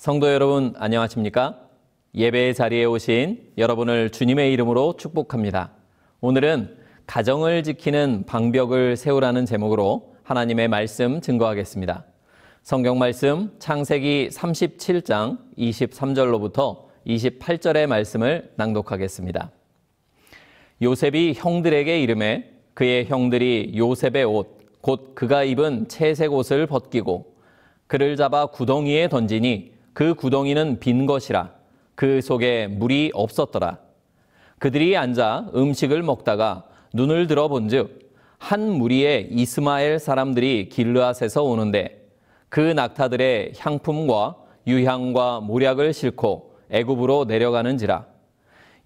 성도 여러분 안녕하십니까? 예배의 자리에 오신 여러분을 주님의 이름으로 축복합니다. 오늘은 가정을 지키는 방벽을 세우라는 제목으로 하나님의 말씀 증거하겠습니다. 성경 말씀 창세기 37장 23절로부터 28절의 말씀을 낭독하겠습니다. 요셉이 형들에게 이르매 그의 형들이 요셉의 옷 곧 그가 입은 채색 옷을 벗기고 그를 잡아 구덩이에 던지니 그 구덩이는 빈 것이라 그 속에 물이 없었더라. 그들이 앉아 음식을 먹다가 눈을 들어 본즉 한 무리의 이스마엘 사람들이 길르앗에서 오는데 그 낙타들의 향품과 유향과 모략을 싣고 애굽으로 내려가는지라.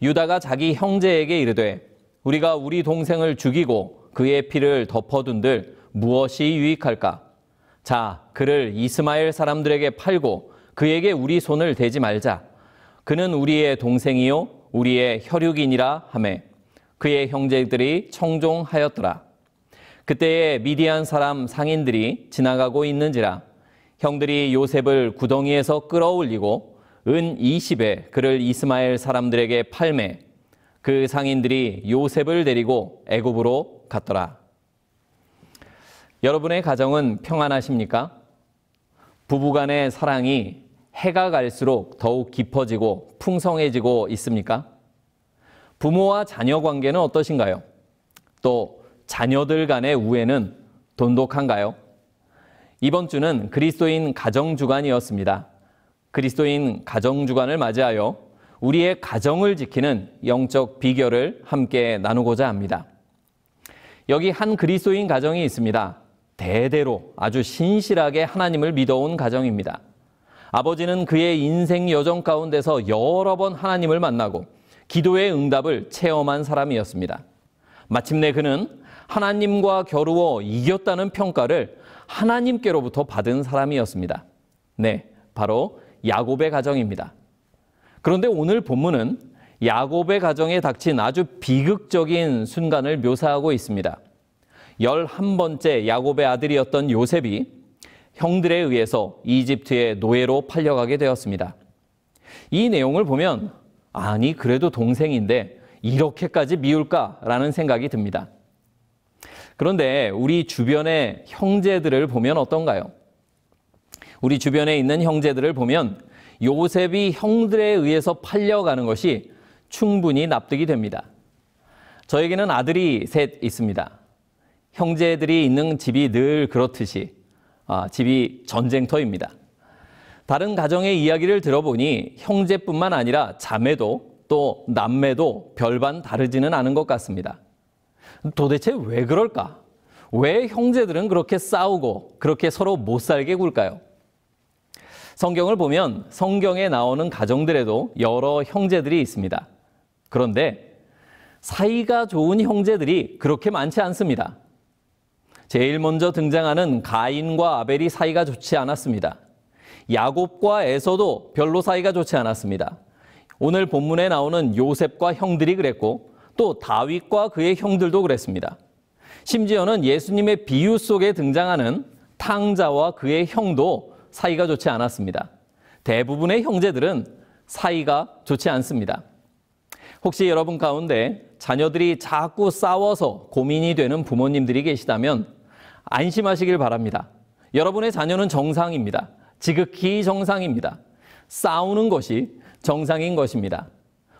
유다가 자기 형제에게 이르되 우리가 우리 동생을 죽이고 그의 피를 덮어둔들 무엇이 유익할까? 자, 그를 이스마엘 사람들에게 팔고 그에게 우리 손을 대지 말자. 그는 우리의 동생이요 우리의 혈육이니라 하매 그의 형제들이 청종하였더라. 그때에 미디안 사람 상인들이 지나가고 있는지라 형들이 요셉을 구덩이에서 끌어올리고 은 20에 그를 이스마엘 사람들에게 팔매 그 상인들이 요셉을 데리고 애굽으로 갔더라. 여러분의 가정은 평안하십니까? 부부간의 사랑이 해가 갈수록 더욱 깊어지고 풍성해지고 있습니까? 부모와 자녀 관계는 어떠신가요? 또 자녀들 간의 우애는 돈독한가요? 이번 주는 그리스도인 가정주간이었습니다. 그리스도인 가정주간을 맞이하여 우리의 가정을 지키는 영적 비결을 함께 나누고자 합니다. 여기 한 그리스도인 가정이 있습니다. 대대로 아주 신실하게 하나님을 믿어온 가정입니다. 아버지는 그의 인생 여정 가운데서 여러 번 하나님을 만나고 기도의 응답을 체험한 사람이었습니다. 마침내 그는 하나님과 겨루어 이겼다는 평가를 하나님께로부터 받은 사람이었습니다. 네, 바로 야곱의 가정입니다. 그런데 오늘 본문은 야곱의 가정에 닥친 아주 비극적인 순간을 묘사하고 있습니다. 11번째 야곱의 아들이었던 요셉이 형들에 의해서 이집트의 노예로 팔려가게 되었습니다. 이 내용을 보면 아니 그래도 동생인데 이렇게까지 미울까라는 생각이 듭니다. 그런데 우리 주변의 형제들을 보면 어떤가요? 우리 주변에 있는 형제들을 보면 요셉이 형들에 의해서 팔려가는 것이 충분히 납득이 됩니다. 저에게는 아들이 셋 있습니다. 형제들이 있는 집이 늘 그렇듯이 집이 전쟁터입니다. 다른 가정의 이야기를 들어보니 형제뿐만 아니라 자매도 또 남매도 별반 다르지는 않은 것 같습니다. 도대체 왜 그럴까? 왜 형제들은 그렇게 싸우고 그렇게 서로 못 살게 굴까요? 성경을 보면 성경에 나오는 가정들에도 여러 형제들이 있습니다. 그런데 사이가 좋은 형제들이 그렇게 많지 않습니다. 제일 먼저 등장하는 가인과 아벨이 사이가 좋지 않았습니다. 야곱과 에서도 별로 사이가 좋지 않았습니다. 오늘 본문에 나오는 요셉과 형들이 그랬고 또 다윗과 그의 형들도 그랬습니다. 심지어는 예수님의 비유 속에 등장하는 탕자와 그의 형도 사이가 좋지 않았습니다. 대부분의 형제들은 사이가 좋지 않습니다. 혹시 여러분 가운데 자녀들이 자꾸 싸워서 고민이 되는 부모님들이 계시다면 안심하시길 바랍니다. 여러분의 자녀는 정상입니다. 지극히 정상입니다. 싸우는 것이 정상인 것입니다.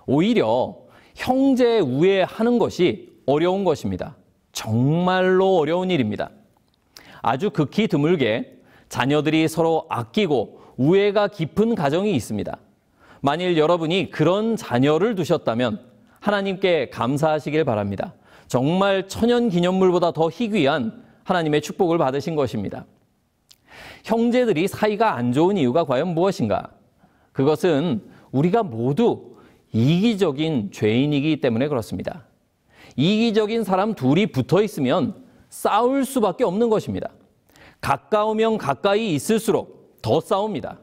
오히려 형제 우애하는 것이 어려운 것입니다. 정말로 어려운 일입니다. 아주 극히 드물게 자녀들이 서로 아끼고 우애가 깊은 가정이 있습니다. 만일 여러분이 그런 자녀를 두셨다면 하나님께 감사하시길 바랍니다. 정말 천연기념물보다 더 희귀한 하나님의 축복을 받으신 것입니다. 형제들이 사이가 안 좋은 이유가 과연 무엇인가? 그것은 우리가 모두 이기적인 죄인이기 때문에 그렇습니다. 이기적인 사람 둘이 붙어 있으면 싸울 수밖에 없는 것입니다. 가까우면 가까이 있을수록 더 싸웁니다.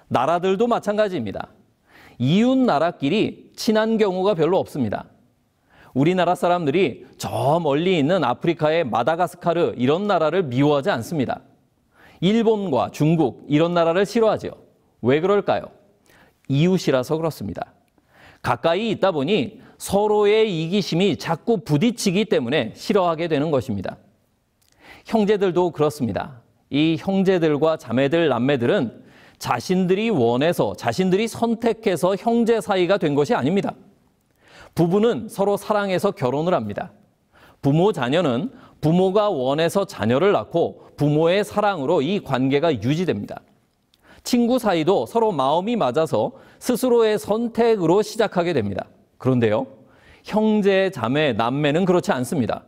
나라들도 마찬가지입니다. 이웃 나라끼리 친한 경우가 별로 없습니다. 우리나라 사람들이 저 멀리 있는 아프리카의 마다가스카르 이런 나라를 미워하지 않습니다. 일본과 중국 이런 나라를 싫어하죠. 왜 그럴까요? 이웃이라서 그렇습니다. 가까이 있다 보니 서로의 이기심이 자꾸 부딪히기 때문에 싫어하게 되는 것입니다. 형제들도 그렇습니다. 이 형제들과 자매들, 남매들은 자신들이 원해서 자신들이 선택해서 형제 사이가 된 것이 아닙니다. 부부는 서로 사랑해서 결혼을 합니다. 부모 자녀는 부모가 원해서 자녀를 낳고 부모의 사랑으로 이 관계가 유지됩니다. 친구 사이도 서로 마음이 맞아서 스스로의 선택으로 시작하게 됩니다. 그런데요, 형제, 자매, 남매는 그렇지 않습니다.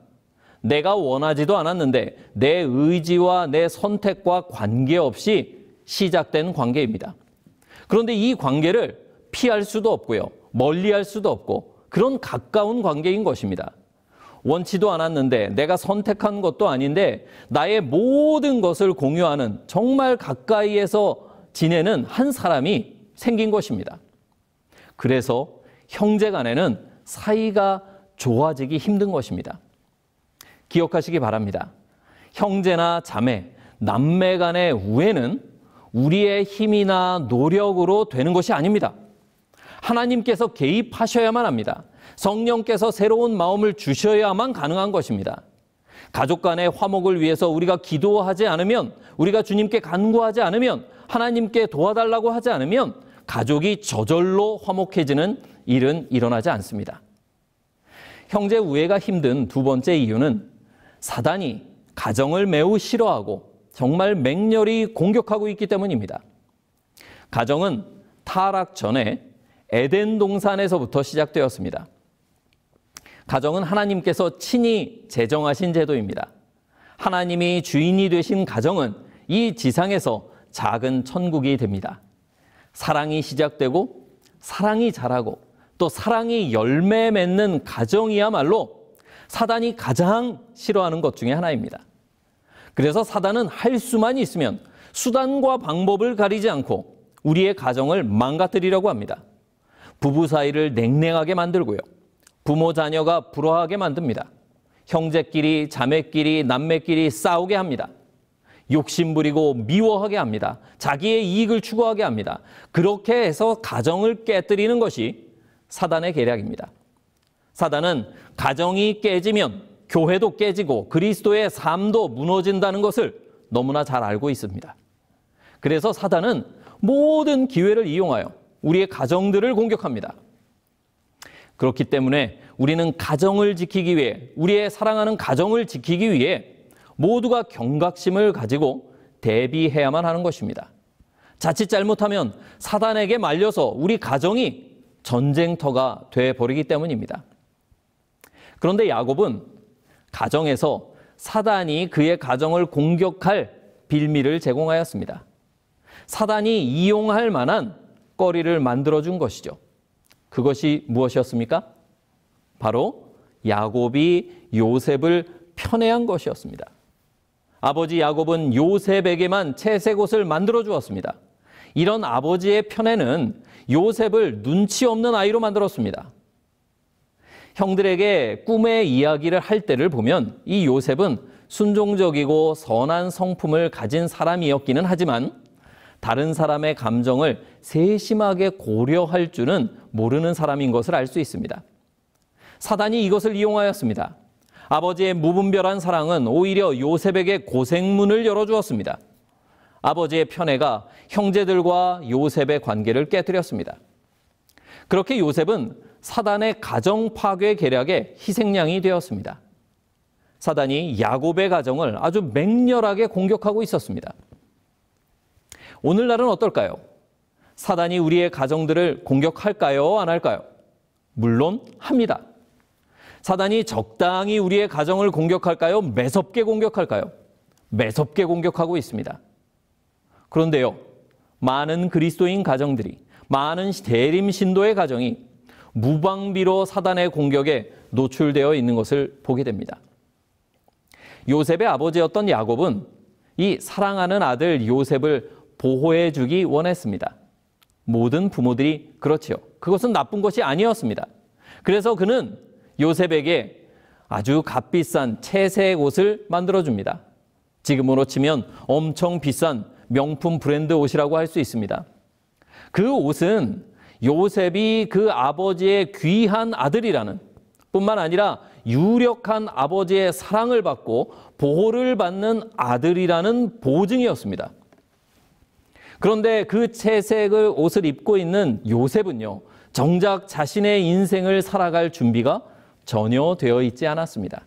내가 원하지도 않았는데 내 의지와 내 선택과 관계없이 시작된 관계입니다. 그런데 이 관계를 피할 수도 없고요, 멀리할 수도 없고 그런 가까운 관계인 것입니다. 원치도 않았는데 내가 선택한 것도 아닌데 나의 모든 것을 공유하는 정말 가까이에서 지내는 한 사람이 생긴 것입니다. 그래서 형제 간에는 사이가 좋아지기 힘든 것입니다. 기억하시기 바랍니다. 형제나 자매, 남매 간의 우애는 우리의 힘이나 노력으로 되는 것이 아닙니다. 하나님께서 개입하셔야만 합니다. 성령께서 새로운 마음을 주셔야만 가능한 것입니다. 가족 간의 화목을 위해서 우리가 기도하지 않으면, 우리가 주님께 간구하지 않으면, 하나님께 도와달라고 하지 않으면 가족이 저절로 화목해지는 일은 일어나지 않습니다. 형제 우애가 힘든 두 번째 이유는 사단이 가정을 매우 싫어하고 정말 맹렬히 공격하고 있기 때문입니다. 가정은 타락 전에 에덴 동산에서부터 시작되었습니다. 가정은 하나님께서 친히 제정하신 제도입니다. 하나님이 주인이 되신 가정은 이 지상에서 작은 천국이 됩니다. 사랑이 시작되고 사랑이 자라고 또 사랑이 열매 맺는 가정이야말로 사단이 가장 싫어하는 것 중에 하나입니다. 그래서 사단은 할 수만 있으면 수단과 방법을 가리지 않고 우리의 가정을 망가뜨리려고 합니다. 부부 사이를 냉랭하게 만들고요. 부모 자녀가 불화하게 만듭니다. 형제끼리, 자매끼리, 남매끼리 싸우게 합니다. 욕심부리고 미워하게 합니다. 자기의 이익을 추구하게 합니다. 그렇게 해서 가정을 깨뜨리는 것이 사단의 계략입니다. 사단은 가정이 깨지면 교회도 깨지고 그리스도의 삶도 무너진다는 것을 너무나 잘 알고 있습니다. 그래서 사단은 모든 기회를 이용하여 우리의 가정들을 공격합니다. 그렇기 때문에 우리는 가정을 지키기 위해, 우리의 사랑하는 가정을 지키기 위해 모두가 경각심을 가지고 대비해야만 하는 것입니다. 자칫 잘못하면 사단에게 말려서 우리 가정이 전쟁터가 되어버리기 때문입니다. 그런데 야곱은 가정에서 사단이 그의 가정을 공격할 빌미를 제공하였습니다. 사단이 이용할 만한 거리를 만들어준 것이죠. 그것이 무엇이었습니까? 바로 야곱이 요셉을 편애한 것이었습니다. 아버지 야곱은 요셉에게만 채색 옷을 만들어 주었습니다. 이런 아버지의 편애는 요셉을 눈치 없는 아이로 만들었습니다. 형들에게 꿈의 이야기를 할 때를 보면 이 요셉은 순종적이고 선한 성품을 가진 사람이었기는 하지만 다른 사람의 감정을 세심하게 고려할 줄은 모르는 사람인 것을 알 수 있습니다. 사단이 이것을 이용하였습니다. 아버지의 무분별한 사랑은 오히려 요셉에게 고생문을 열어주었습니다. 아버지의 편애가 형제들과 요셉의 관계를 깨뜨렸습니다. 그렇게 요셉은 사단의 가정 파괴 계략의 희생양이 되었습니다. 사단이 야곱의 가정을 아주 맹렬하게 공격하고 있었습니다. 오늘날은 어떨까요? 사단이 우리의 가정들을 공격할까요? 안 할까요? 물론 합니다. 사단이 적당히 우리의 가정을 공격할까요? 매섭게 공격할까요? 매섭게 공격하고 있습니다. 그런데요, 많은 그리스도인 가정들이, 많은 대림 신도의 가정이 무방비로 사단의 공격에 노출되어 있는 것을 보게 됩니다. 요셉의 아버지였던 야곱은 이 사랑하는 아들 요셉을 보호해 주기 원했습니다. 모든 부모들이 그렇지요. 그것은 나쁜 것이 아니었습니다. 그래서 그는 요셉에게 아주 값비싼 채색 옷을 만들어줍니다. 지금으로 치면 엄청 비싼 명품 브랜드 옷이라고 할 수 있습니다. 그 옷은 요셉이 그 아버지의 귀한 아들이라는 뿐만 아니라 유력한 아버지의 사랑을 받고 보호를 받는 아들이라는 보증이었습니다. 그런데 그 채색의 옷을 입고 있는 요셉은요, 정작 자신의 인생을 살아갈 준비가 전혀 되어 있지 않았습니다.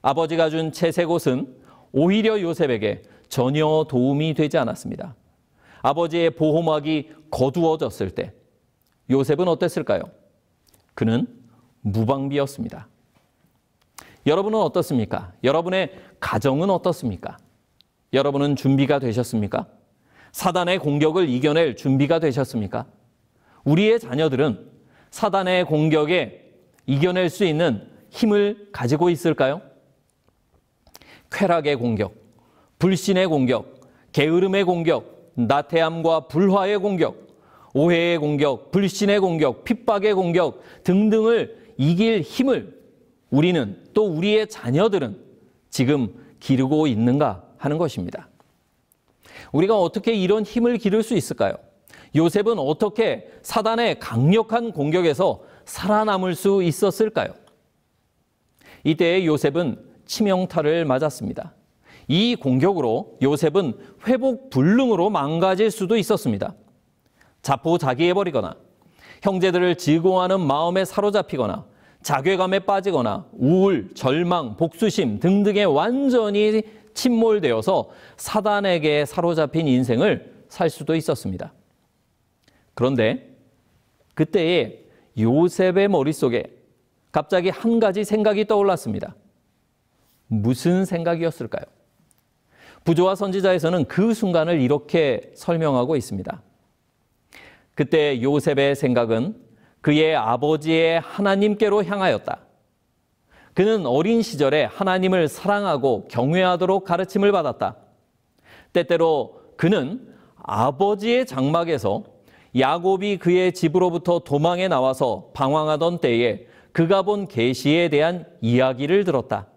아버지가 준 채색 옷은 오히려 요셉에게 전혀 도움이 되지 않았습니다. 아버지의 보호막이 거두어졌을 때 요셉은 어땠을까요? 그는 무방비였습니다. 여러분은 어떻습니까? 여러분의 가정은 어떻습니까? 여러분은 준비가 되셨습니까? 사단의 공격을 이겨낼 준비가 되셨습니까? 우리의 자녀들은 사단의 공격에 이겨낼 수 있는 힘을 가지고 있을까요? 쾌락의 공격, 불신의 공격, 게으름의 공격, 나태함과 불화의 공격, 오해의 공격, 불신의 공격, 핍박의 공격 등등을 이길 힘을 우리는 또 우리의 자녀들은 지금 기르고 있는가 하는 것입니다. 우리가 어떻게 이런 힘을 기를 수 있을까요? 요셉은 어떻게 사단의 강력한 공격에서 살아남을 수 있었을까요? 이때 요셉은 치명타를 맞았습니다. 이 공격으로 요셉은 회복 불능으로 망가질 수도 있었습니다. 자포자기해버리거나 형제들을 증오하는 마음에 사로잡히거나 자괴감에 빠지거나 우울, 절망, 복수심 등등에 완전히 침몰되어서 사단에게 사로잡힌 인생을 살 수도 있었습니다. 그런데 그때에 요셉의 머릿속에 갑자기 한 가지 생각이 떠올랐습니다. 무슨 생각이었을까요? 부조와 선지자에서는 그 순간을 이렇게 설명하고 있습니다. 그때 요셉의 생각은 그의 아버지의 하나님께로 향하였다. 그는 어린 시절에 하나님을 사랑하고 경외하도록 가르침을 받았다. 때때로 그는 아버지의 장막에서 야곱이 그의 집으로부터 도망해 나와서 방황하던 때에 그가 본 계시에 대한 이야기를 들었다.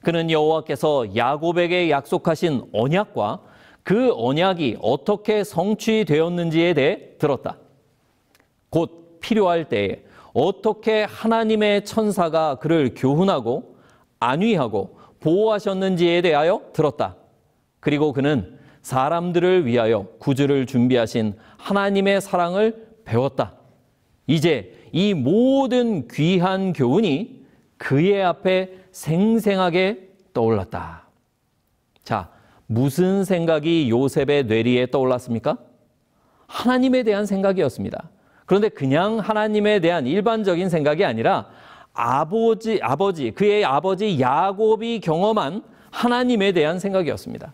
그는 여호와께서 야곱에게 약속하신 언약과 그 언약이 어떻게 성취되었는지에 대해 들었다. 곧 필요할 때에 어떻게 하나님의 천사가 그를 교훈하고 안위하고 보호하셨는지에 대하여 들었다. 그리고 그는 사람들을 위하여 구주를 준비하신 하나님의 사랑을 배웠다. 이제 이 모든 귀한 교훈이 그의 앞에 생생하게 떠올랐다. 자, 무슨 생각이 요셉의 뇌리에 떠올랐습니까? 하나님에 대한 생각이었습니다. 그런데 그냥 하나님에 대한 일반적인 생각이 아니라 그의 아버지 야곱이 경험한 하나님에 대한 생각이었습니다.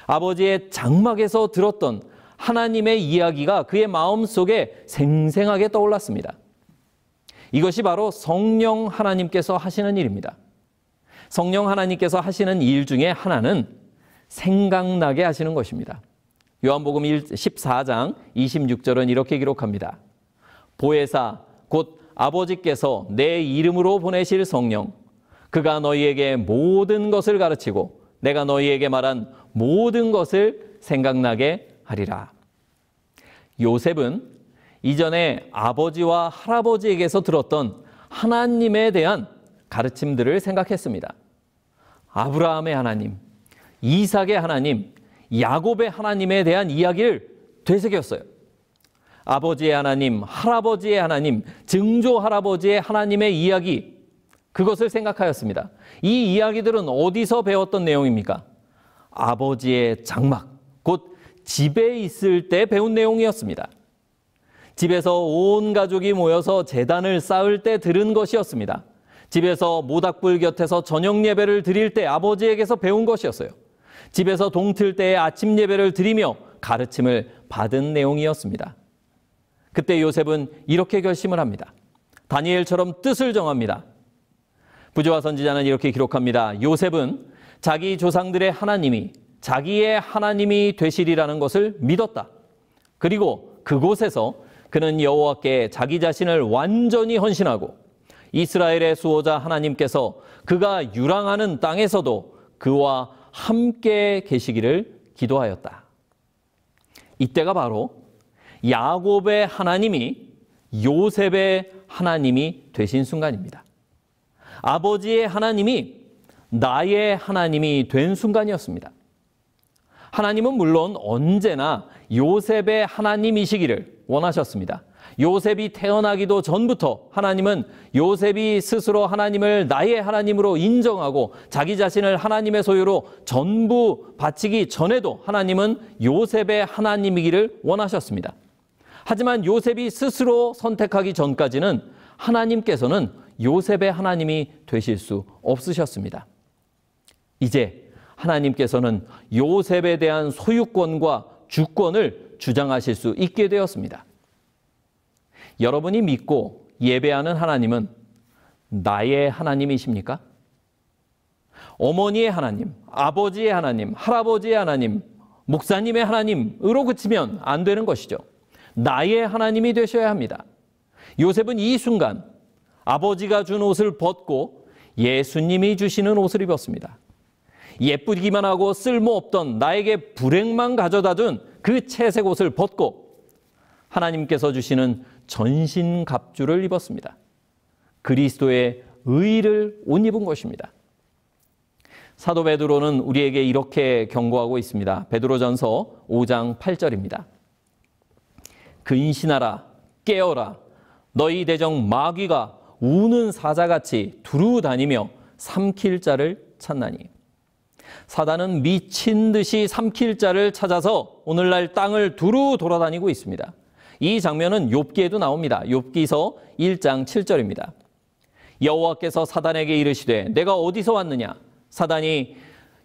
아버지의 장막에서 들었던 하나님의 이야기가 그의 마음속에 생생하게 떠올랐습니다. 이것이 바로 성령 하나님께서 하시는 일입니다. 성령 하나님께서 하시는 일 중에 하나는 생각나게 하시는 것입니다. 요한복음 14장 26절은 이렇게 기록합니다. 보혜사 곧 아버지께서 내 이름으로 보내실 성령 그가 너희에게 모든 것을 가르치고 내가 너희에게 말한 모든 것을 생각나게 하리라. 요셉은 이전에 아버지와 할아버지에게서 들었던 하나님에 대한 가르침들을 생각했습니다. 아브라함의 하나님, 이삭의 하나님, 야곱의 하나님에 대한 이야기를 되새겼어요. 아버지의 하나님, 할아버지의 하나님, 증조 할아버지의 하나님의 이야기, 그것을 생각하였습니다. 이 이야기들은 어디서 배웠던 내용입니까? 아버지의 장막, 곧 집에 있을 때 배운 내용이었습니다. 집에서 온 가족이 모여서 제단을 쌓을 때 들은 것이었습니다. 집에서 모닥불 곁에서 저녁 예배를 드릴 때 아버지에게서 배운 것이었어요. 집에서 동틀 때의 아침 예배를 드리며 가르침을 받은 내용이었습니다. 그때 요셉은 이렇게 결심을 합니다. 다니엘처럼 뜻을 정합니다. 부조와 선지자는 이렇게 기록합니다. 요셉은 자기 조상들의 하나님이 자기의 하나님이 되시리라는 것을 믿었다. 그리고 그곳에서 그는 여호와께 자기 자신을 완전히 헌신하고 이스라엘의 수호자 하나님께서 그가 유랑하는 땅에서도 그와 함께 계시기를 기도하였다. 이때가 바로 야곱의 하나님이 요셉의 하나님이 되신 순간입니다. 아버지의 하나님이 나의 하나님이 된 순간이었습니다. 하나님은 물론 언제나 요셉의 하나님이시기를 원하셨습니다. 요셉이 태어나기도 전부터 하나님은 요셉이 스스로 하나님을 나의 하나님으로 인정하고 자기 자신을 하나님의 소유로 전부 바치기 전에도 하나님은 요셉의 하나님이기를 원하셨습니다. 하지만 요셉이 스스로 선택하기 전까지는 하나님께서는 요셉의 하나님이 되실 수 없으셨습니다. 이제 하나님께서는 요셉에 대한 소유권과 주권을 주장하실 수 있게 되었습니다. 여러분이 믿고 예배하는 하나님은 나의 하나님이십니까? 어머니의 하나님, 아버지의 하나님, 할아버지의 하나님, 목사님의 하나님으로 그치면 안 되는 것이죠. 나의 하나님이 되셔야 합니다. 요셉은 이 순간 아버지가 준 옷을 벗고 예수님이 주시는 옷을 입었습니다. 예쁘기만 하고 쓸모없던 나에게 불행만 가져다 준 그 채색 옷을 벗고 하나님께서 주시는 전신갑주를 입었습니다. 그리스도의 의를 옷 입은 것입니다. 사도 베드로는 우리에게 이렇게 경고하고 있습니다. 베드로전서 5장 8절입니다. 근신하라, 깨어라. 너희 대적 마귀가 우는 사자같이 두루 다니며 삼킬 자를 찾나니. 사단은 미친 듯이 삼킬 자를 찾아서 오늘날 땅을 두루 돌아다니고 있습니다. 이 장면은 욥기에도 나옵니다. 욥기서 1장 7절입니다. 여호와께서 사단에게 이르시되 내가 어디서 왔느냐? 사단이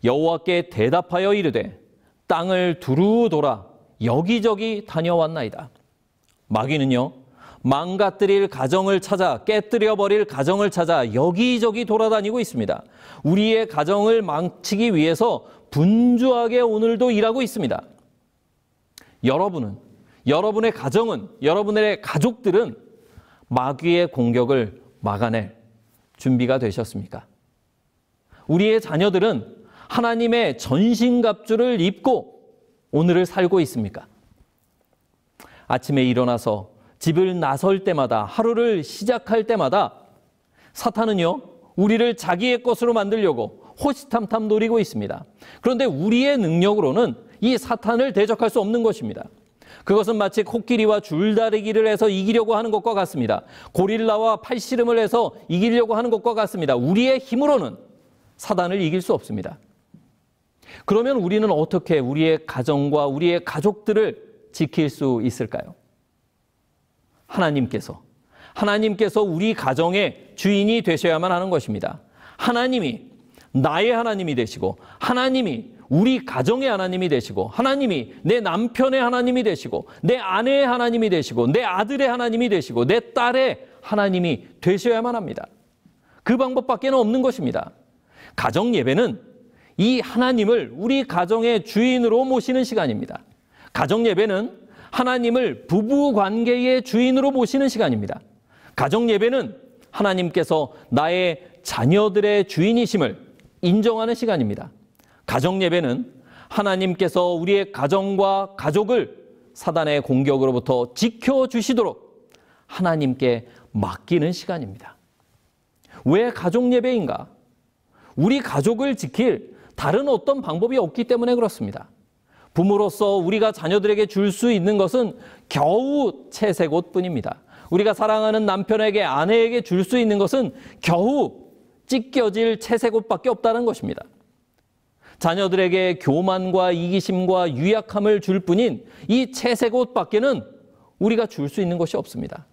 여호와께 대답하여 이르되 땅을 두루 돌아 여기저기 다녀왔나이다. 마귀는요, 망가뜨릴 가정을 찾아, 깨뜨려버릴 가정을 찾아 여기저기 돌아다니고 있습니다. 우리의 가정을 망치기 위해서 분주하게 오늘도 일하고 있습니다. 여러분은, 여러분의 가정은, 여러분의 가족들은 마귀의 공격을 막아낼 준비가 되셨습니까? 우리의 자녀들은 하나님의 전신갑주를 입고 오늘을 살고 있습니까? 아침에 일어나서 집을 나설 때마다, 하루를 시작할 때마다 사탄은요, 우리를 자기의 것으로 만들려고 호시탐탐 노리고 있습니다. 그런데 우리의 능력으로는 이 사탄을 대적할 수 없는 것입니다. 그것은 마치 코끼리와 줄다리기를 해서 이기려고 하는 것과 같습니다. 고릴라와 팔씨름을 해서 이기려고 하는 것과 같습니다. 우리의 힘으로는 사단을 이길 수 없습니다. 그러면 우리는 어떻게 우리의 가정과 우리의 가족들을 지킬 수 있을까요? 하나님께서 우리 가정의 주인이 되셔야만 하는 것입니다. 하나님이 나의 하나님이 되시고, 하나님이 우리 가정의 하나님이 되시고, 하나님이 내 남편의 하나님이 되시고, 내 아내의 하나님이 되시고, 내 아들의 하나님이 되시고, 내 딸의 하나님이 되셔야만 합니다. 그 방법밖에 없는 것입니다. 가정 예배는 이 하나님을 우리 가정의 주인으로 모시는 시간입니다. 가정 예배는 하나님을 부부 관계의 주인으로 모시는 시간입니다. 가정 예배는 하나님께서 나의 자녀들의 주인이심을 인정하는 시간입니다. 가정 예배는 하나님께서 우리의 가정과 가족을 사단의 공격으로부터 지켜주시도록 하나님께 맡기는 시간입니다. 왜 가족 예배인가? 우리 가족을 지킬 다른 어떤 방법이 없기 때문에 그렇습니다. 부모로서 우리가 자녀들에게 줄 수 있는 것은 겨우 채색 옷뿐입니다. 우리가 사랑하는 남편에게, 아내에게 줄 수 있는 것은 겨우 찢겨질 채색 옷밖에 없다는 것입니다. 자녀들에게 교만과 이기심과 유약함을 줄 뿐인 이 채색 옷밖에는 우리가 줄 수 있는 것이 없습니다.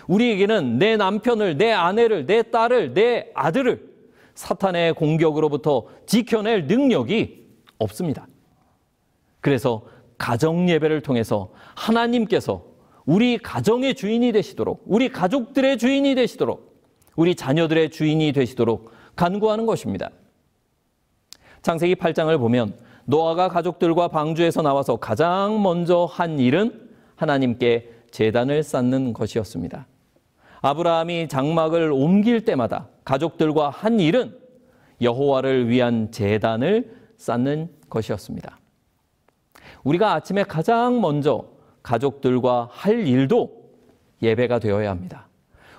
우리에게는 내 남편을, 내 아내를, 내 딸을, 내 아들을 사탄의 공격으로부터 지켜낼 능력이 없습니다. 그래서 가정 예배를 통해서 하나님께서 우리 가정의 주인이 되시도록, 우리 가족들의 주인이 되시도록, 우리 자녀들의 주인이 되시도록 간구하는 것입니다. 창세기 8장을 보면 노아가 가족들과 방주에서 나와서 가장 먼저 한 일은 하나님께 제단을 쌓는 것이었습니다. 아브라함이 장막을 옮길 때마다 가족들과 한 일은 여호와를 위한 제단을 쌓는 것이었습니다. 우리가 아침에 가장 먼저 가족들과 할 일도 예배가 되어야 합니다.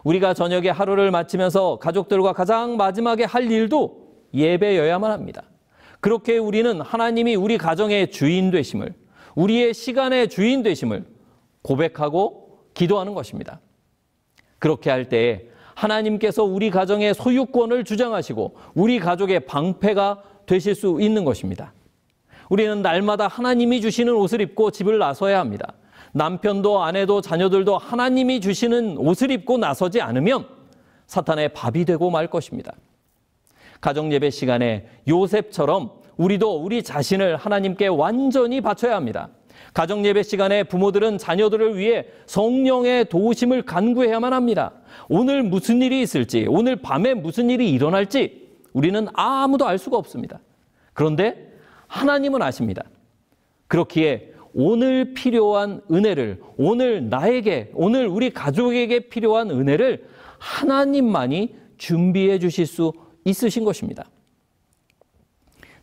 우리가 저녁에 하루를 마치면서 가족들과 가장 마지막에 할 일도 예배여야만 합니다. 그렇게 우리는 하나님이 우리 가정의 주인 되심을, 우리의 시간의 주인 되심을 고백하고 기도하는 것입니다. 그렇게 할 때에 하나님께서 우리 가정의 소유권을 주장하시고 우리 가족의 방패가 되실 수 있는 것입니다. 우리는 날마다 하나님이 주시는 옷을 입고 집을 나서야 합니다. 남편도 아내도 자녀들도 하나님이 주시는 옷을 입고 나서지 않으면 사탄의 밥이 되고 말 것입니다. 가정 예배 시간에 요셉처럼 우리도 우리 자신을 하나님께 완전히 바쳐야 합니다. 가정 예배 시간에 부모들은 자녀들을 위해 성령의 도우심을 간구해야만 합니다. 오늘 무슨 일이 있을지, 오늘 밤에 무슨 일이 일어날지 우리는 아무도 알 수가 없습니다. 그런데 하나님은 아십니다. 그렇기에 오늘 필요한 은혜를, 오늘 나에게, 오늘 우리 가족에게 필요한 은혜를 하나님만이 준비해 주실 수 있으신 것입니다.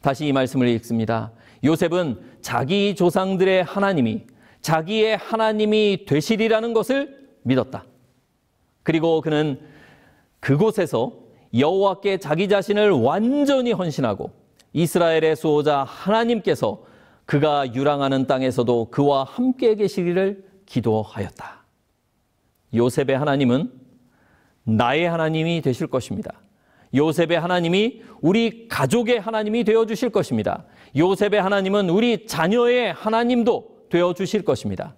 다시 이 말씀을 읽습니다. 요셉은 자기 조상들의 하나님이 자기의 하나님이 되시리라는 것을 믿었다. 그리고 그는 그곳에서 여호와께 자기 자신을 완전히 헌신하고 이스라엘의 수호자 하나님께서 그가 유랑하는 땅에서도 그와 함께 계시기를 기도하였다. 요셉의 하나님은 나의 하나님이 되실 것입니다. 요셉의 하나님이 우리 가족의 하나님이 되어주실 것입니다. 요셉의 하나님은 우리 자녀의 하나님도 되어주실 것입니다.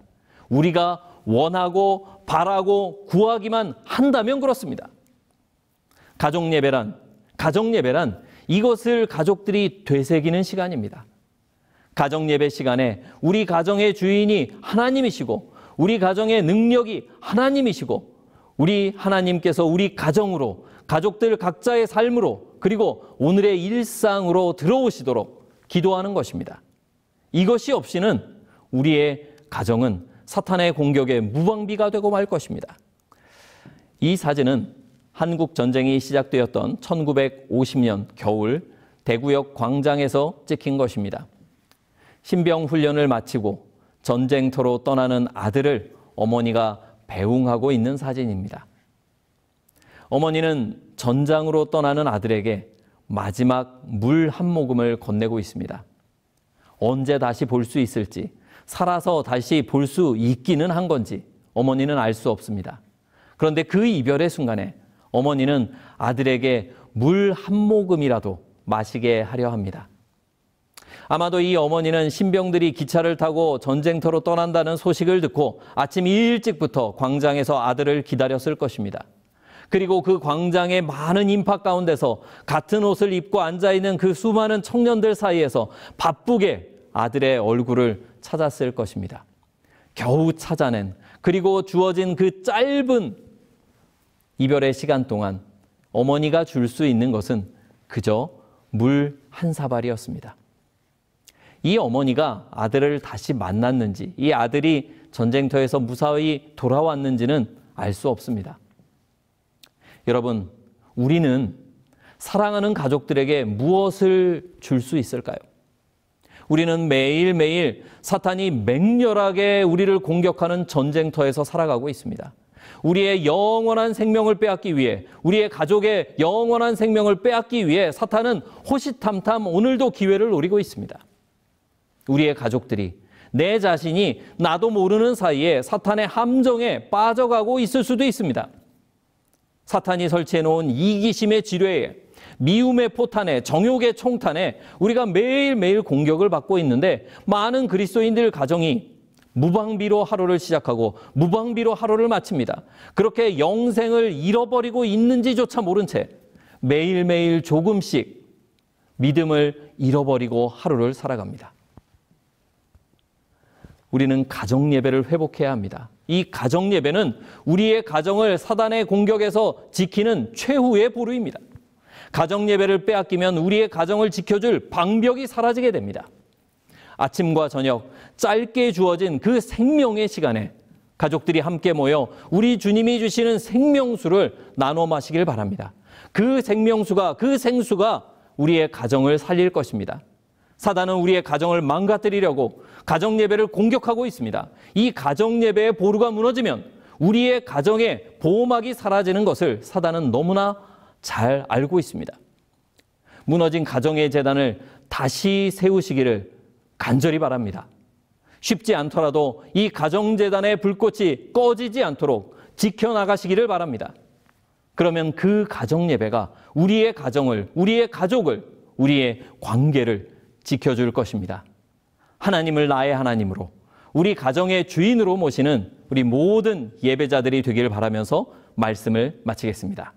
우리가 원하고 바라고 구하기만 한다면 그렇습니다. 가정예배란 이것을 가족들이 되새기는 시간입니다. 가정예배 시간에 우리 가정의 주인이 하나님이시고 우리 가정의 능력이 하나님이시고 우리 하나님께서 우리 가정으로 가족들 각자의 삶으로 그리고 오늘의 일상으로 들어오시도록 기도하는 것입니다. 이것이 없이는 우리의 가정은 사탄의 공격에 무방비가 되고 말 것입니다. 이 사진은 한국 전쟁이 시작되었던 1950년 겨울 대구역 광장에서 찍힌 것입니다. 신병 훈련을 마치고 전쟁터로 떠나는 아들을 어머니가 배웅하고 있는 사진입니다. 어머니는 전장으로 떠나는 아들에게 마지막 물 한 모금을 건네고 있습니다. 언제 다시 볼 수 있을지, 살아서 다시 볼 수 있기는 한 건지 어머니는 알 수 없습니다. 그런데 그 이별의 순간에 어머니는 아들에게 물 한 모금이라도 마시게 하려 합니다. 아마도 이 어머니는 신병들이 기차를 타고 전쟁터로 떠난다는 소식을 듣고 아침 일찍부터 광장에서 아들을 기다렸을 것입니다. 그리고 그 광장의 많은 인파 가운데서 같은 옷을 입고 앉아있는 그 수많은 청년들 사이에서 바쁘게 아들의 얼굴을 찾았을 것입니다. 겨우 찾아낸 그리고 주어진 그 짧은 이별의 시간 동안 어머니가 줄 수 있는 것은 그저 물 한 사발이었습니다. 이 어머니가 아들을 다시 만났는지 이 아들이 전쟁터에서 무사히 돌아왔는지는 알 수 없습니다. 여러분, 우리는 사랑하는 가족들에게 무엇을 줄 수 있을까요? 우리는 매일매일 사탄이 맹렬하게 우리를 공격하는 전쟁터에서 살아가고 있습니다. 우리의 영원한 생명을 빼앗기 위해, 우리의 가족의 영원한 생명을 빼앗기 위해 사탄은 호시탐탐 오늘도 기회를 노리고 있습니다. 우리의 가족들이, 내 자신이 나도 모르는 사이에 사탄의 함정에 빠져가고 있을 수도 있습니다. 사탄이 설치해놓은 이기심의 지뢰에, 미움의 포탄에, 정욕의 총탄에 우리가 매일매일 공격을 받고 있는데 많은 그리스도인들 가정이 무방비로 하루를 시작하고 무방비로 하루를 마칩니다. 그렇게 영생을 잃어버리고 있는지조차 모른 채 매일매일 조금씩 믿음을 잃어버리고 하루를 살아갑니다. 우리는 가정예배를 회복해야 합니다. 이 가정예배는 우리의 가정을 사단의 공격에서 지키는 최후의 보루입니다. 가정예배를 빼앗기면 우리의 가정을 지켜줄 방벽이 사라지게 됩니다. 아침과 저녁 짧게 주어진 그 생명의 시간에 가족들이 함께 모여 우리 주님이 주시는 생명수를 나눠 마시길 바랍니다. 그 생명수가, 그 생수가 우리의 가정을 살릴 것입니다. 사단은 우리의 가정을 망가뜨리려고 가정예배를 공격하고 있습니다. 이 가정예배의 보루가 무너지면 우리의 가정의 보호막이 사라지는 것을 사단은 너무나 잘 알고 있습니다. 무너진 가정의 재단을 다시 세우시기를 간절히 바랍니다. 쉽지 않더라도 이 가정재단의 불꽃이 꺼지지 않도록 지켜나가시기를 바랍니다. 그러면 그 가정예배가 우리의 가정을, 우리의 가족을, 우리의 관계를 지켜줄 것입니다. 하나님을 나의 하나님으로, 우리 가정의 주인으로 모시는 우리 모든 예배자들이 되기를 바라면서 말씀을 마치겠습니다.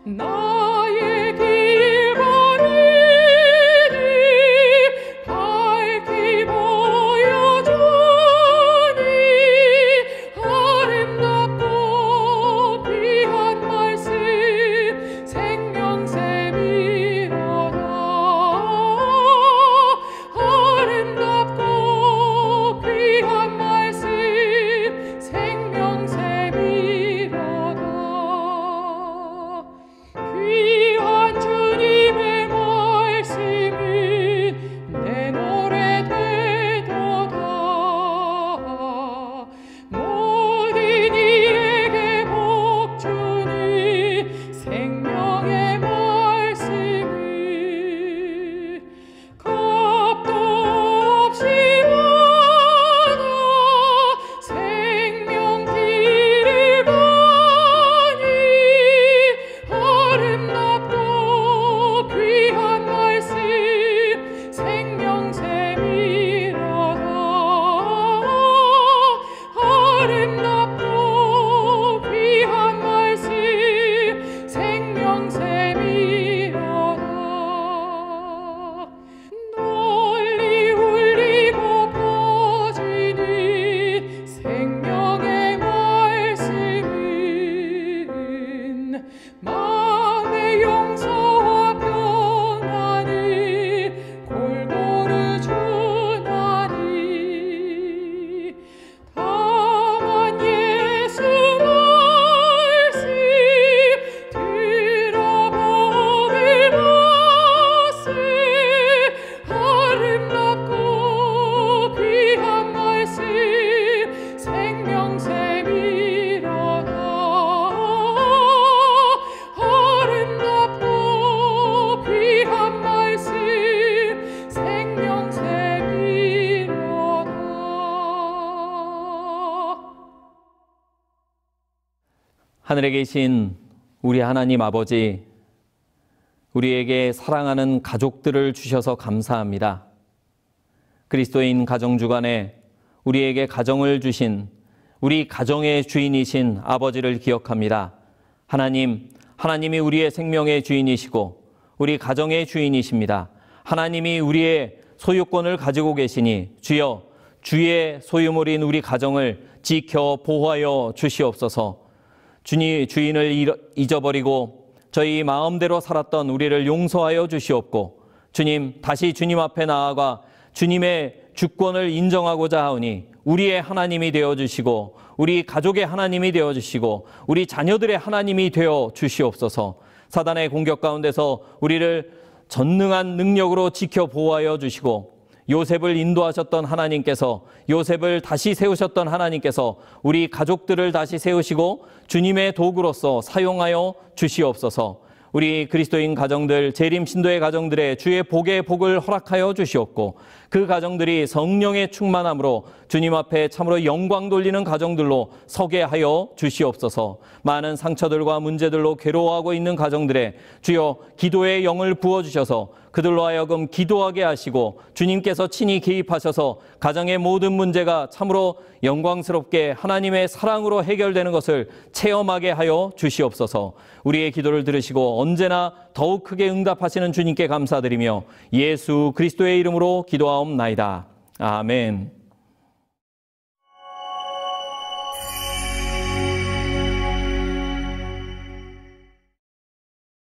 나의 길 마음의 용서와 평안이 골고루 주나니 다만 예수 말씀 들어보게 하세. 아름답고 귀한 말씀 생명샘이로다. 아름답고 귀한 말씀 생명샘이로다. 하늘에 계신 우리 하나님 아버지, 우리에게 사랑하는 가족들을 주셔서 감사합니다. 그리스도인 가정주간에 우리에게 가정을 주신 우리 가정의 주인이신 아버지를 기억합니다. 하나님이 우리의 생명의 주인이시고 우리 가정의 주인이십니다. 하나님이 우리의 소유권을 가지고 계시니 주여, 주의 소유물인 우리 가정을 지켜 보호하여 주시옵소서. 주인을 잊어버리고 저희 마음대로 살았던 우리를 용서하여 주시옵고, 주님, 다시 주님 앞에 나아가 주님의 주권을 인정하고자 하오니 우리의 하나님이 되어주시고 우리 가족의 하나님이 되어주시고 우리 자녀들의 하나님이 되어 주시옵소서. 사단의 공격 가운데서 우리를 전능한 능력으로 지켜 보호하여 주시고, 요셉을 인도하셨던 하나님께서, 요셉을 다시 세우셨던 하나님께서 우리 가족들을 다시 세우시고 주님의 도구로서 사용하여 주시옵소서. 우리 그리스도인 가정들, 재림 신도의 가정들의 주의 복의 복을 허락하여 주시옵고, 그 가정들이 성령의 충만함으로 주님 앞에 참으로 영광 돌리는 가정들로 서게 하여 주시옵소서. 많은 상처들과 문제들로 괴로워하고 있는 가정들의 주여 기도의 영을 부어주셔서 그들로 하여금 기도하게 하시고 주님께서 친히 개입하셔서 가정의 모든 문제가 참으로 영광스럽게 하나님의 사랑으로 해결되는 것을 체험하게 하여 주시옵소서. 우리의 기도를 들으시고 언제나 더욱 크게 응답하시는 주님께 감사드리며 예수 그리스도의 이름으로 기도하옵나이다. 아멘.